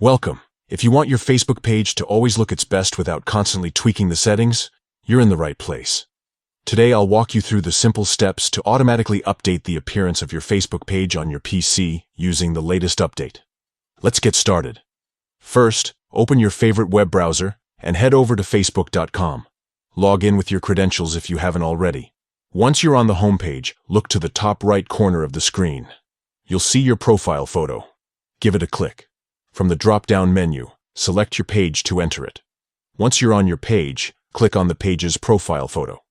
Welcome. If you want your Facebook page to always look its best without constantly tweaking the settings, you're in the right place. Today I'll walk you through the simple steps to automatically update the appearance of your Facebook page on your PC using the latest update. Let's get started. First, open your favorite web browser and head over to facebook.com. Log in with your credentials if you haven't already. Once you're on the home page, look to the top right corner of the screen. You'll see your profile photo. Give it a click. From the drop-down menu, select your page to enter it. Once you're on your page, click on the page's profile photo.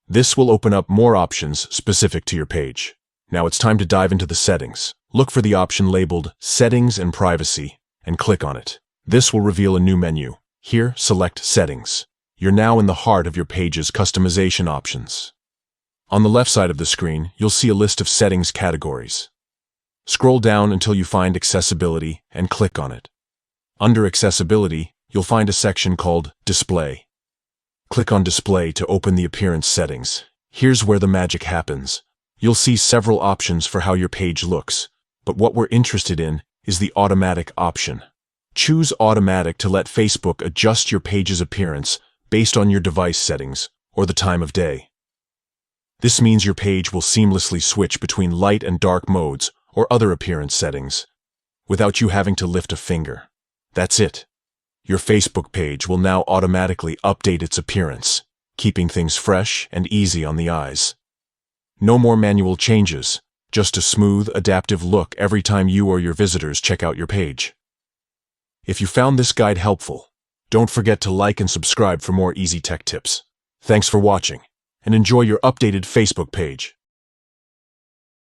This will open up more options specific to your page. Now it's time to dive into the settings. Look for the option labeled Settings and Privacy and click on it. This will reveal a new menu. Here, select Settings. You're now in the heart of your page's customization options. On the left side of the screen, you'll see a list of settings categories. Scroll down until you find Accessibility and click on it. Under Accessibility, you'll find a section called Display. Click on Display to open the appearance settings. Here's where the magic happens. You'll see several options for how your page looks, but what we're interested in is the Automatic option. Choose Automatic to let Facebook adjust your page's appearance based on your device settings or the time of day. This means your page will seamlessly switch between light and dark modes or other appearance settings without you having to lift a finger. That's it. Your Facebook page will now automatically update its appearance, keeping things fresh and easy on the eyes. No more manual changes, just a smooth, adaptive look every time you or your visitors check out your page. If you found this guide helpful, don't forget to like and subscribe for more easy tech tips. Thanks for watching, and enjoy your updated Facebook page.